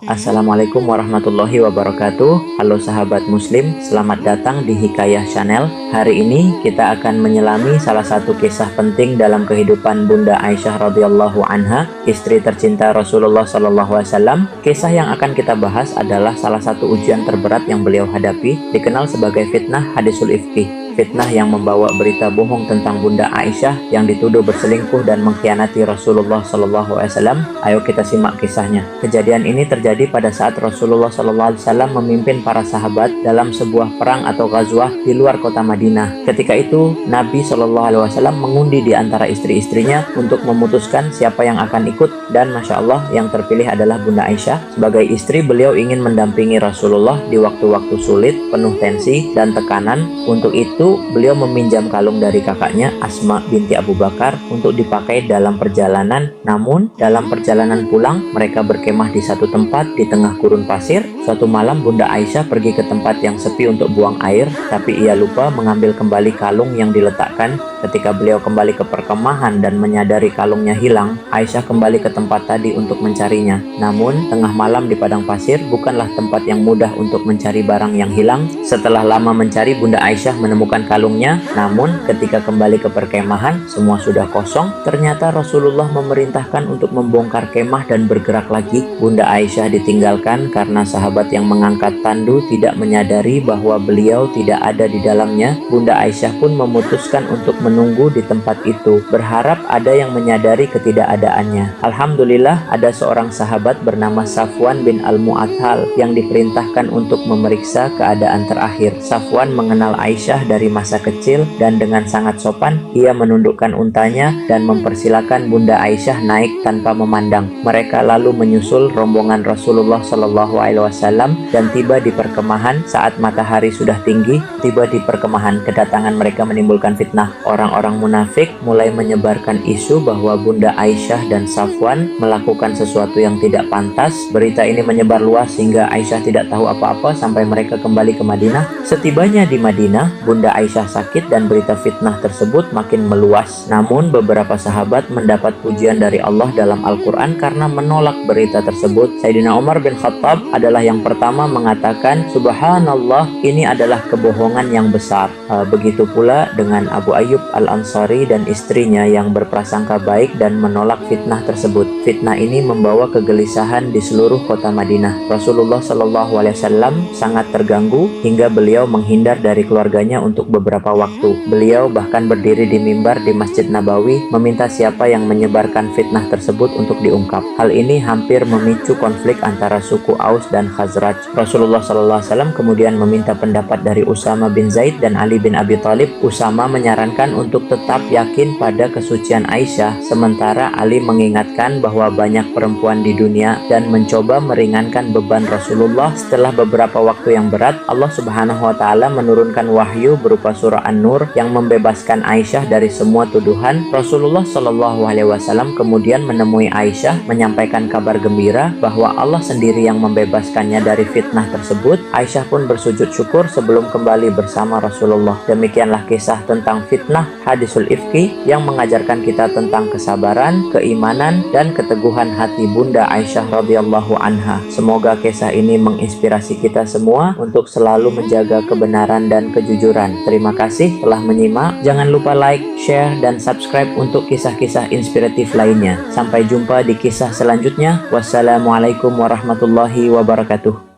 Assalamualaikum warahmatullahi wabarakatuh. Halo sahabat muslim, selamat datang di Hikayah Channel. Hari ini kita akan menyelami salah satu kisah penting dalam kehidupan Bunda Aisyah radhiyallahu anha, istri tercinta Rasulullah sallallahu alaihi wasallam. Kisah yang akan kita bahas adalah salah satu ujian terberat yang beliau hadapi, dikenal sebagai fitnah hadisul ifki. Fitnah yang membawa berita bohong tentang Bunda Aisyah yang dituduh berselingkuh dan mengkhianati Rasulullah sallallahu alaihi wasallam. Ayo kita simak kisahnya. Kejadian ini terjadi pada saat Rasulullah sallallahu alaihi wasallam memimpin para sahabat dalam sebuah perang atau ghazwah di luar kota Madinah. Ketika itu Nabi sallallahu alaihi wasallam mengundi di antara istri-istrinya untuk memutuskan siapa yang akan ikut, dan Masya Allah yang terpilih adalah Bunda Aisyah. Sebagai istri, beliau ingin mendampingi Rasulullah di waktu-waktu sulit, penuh tensi dan tekanan. Untuk itu beliau meminjam kalung dari kakaknya Asma binti Abu Bakar untuk dipakai dalam perjalanan. Namun dalam perjalanan pulang, mereka berkemah di satu tempat di tengah gurun pasir. Suatu malam Bunda Aisyah pergi ke tempat yang sepi untuk buang air, tapi ia lupa mengambil kembali kalung yang diletakkan. Ketika beliau kembali ke perkemahan dan menyadari kalungnya hilang, Aisyah kembali ke tempat tadi untuk mencarinya. Namun tengah malam di padang pasir bukanlah tempat yang mudah untuk mencari barang yang hilang. Setelah lama mencari, Bunda Aisyah menemukan kalungnya. Namun ketika kembali ke perkemahan, semua sudah kosong. Ternyata Rasulullah memerintahkan untuk membongkar kemah dan bergerak lagi. Bunda Aisyah ditinggalkan karena sahabat yang mengangkat tandu tidak menyadari bahwa beliau tidak ada di dalamnya. Bunda Aisyah pun memutuskan untuk menunggu di tempat itu, berharap ada yang menyadari ketidakadaannya. Alhamdulillah ada seorang sahabat bernama Safwan bin Al-Mu'atthal yang diperintahkan untuk memeriksa keadaan terakhir. Safwan mengenal Aisyah dari masa kecil dan dengan sangat sopan ia menundukkan untanya dan mempersilakan Bunda Aisyah naik tanpa memandang. Mereka lalu menyusul rombongan Rasulullah Shallallahu Alaihi Wasallam dan tiba di perkemahan saat matahari sudah tinggi. Tiba di perkemahan, kedatangan mereka menimbulkan fitnah. Orang-orang munafik mulai menyebarkan isu bahwa Bunda Aisyah dan Safwan melakukan sesuatu yang tidak pantas. Berita ini menyebar luas sehingga Aisyah tidak tahu apa-apa sampai mereka kembali ke Madinah. Setibanya di Madinah, Bunda Aisyah sakit dan berita fitnah tersebut makin meluas. Namun beberapa sahabat mendapat pujian dari Allah dalam Al-Quran karena menolak berita tersebut. Sayyidina Umar bin Khattab adalah yang pertama mengatakan, "Subhanallah, ini adalah kebohongan yang besar." Begitu pula dengan Abu Ayyub Al-Ansari dan istrinya yang berprasangka baik dan menolak fitnah tersebut. Fitnah ini membawa kegelisahan di seluruh kota Madinah. Rasulullah Shallallahu Alaihi Wasallam sangat terganggu hingga beliau menghindar dari keluarganya untuk beberapa waktu. Beliau bahkan berdiri di mimbar di Masjid Nabawi meminta siapa yang menyebarkan fitnah tersebut untuk diungkap. Hal ini hampir memicu konflik antara suku Aus dan Khazraj. Rasulullah Shallallahu Alaihi Wasallam kemudian meminta pendapat dari Usama bin Zaid dan Ali bin Abi Thalib. Usama menyarankan untuk tetap yakin pada kesucian Aisyah, sementara Ali mengingatkan bahwa banyak perempuan di dunia dan mencoba meringankan beban Rasulullah. Setelah beberapa waktu yang berat, Allah Subhanahu wa Ta'ala menurunkan wahyu berupa surah An-Nur yang membebaskan Aisyah dari semua tuduhan. Rasulullah Shallallahu Alaihi Wasallam kemudian menemui Aisyah menyampaikan kabar gembira bahwa Allah sendiri yang membebaskannya dari fitnah tersebut. Aisyah pun bersujud syukur sebelum kembali bersama Rasulullah. Demikianlah kisah tentang fitnah hadisul ifki yang mengajarkan kita tentang kesabaran, keimanan, dan keteguhan hati Bunda Aisyah radhiyallahu anha. Semoga kisah ini menginspirasi kita semua untuk selalu menjaga kebenaran dan kejujuran. Terima kasih telah menyimak. Jangan lupa like, share, dan subscribe untuk kisah-kisah inspiratif lainnya. Sampai jumpa di kisah selanjutnya. Wassalamualaikum warahmatullahi wabarakatuh.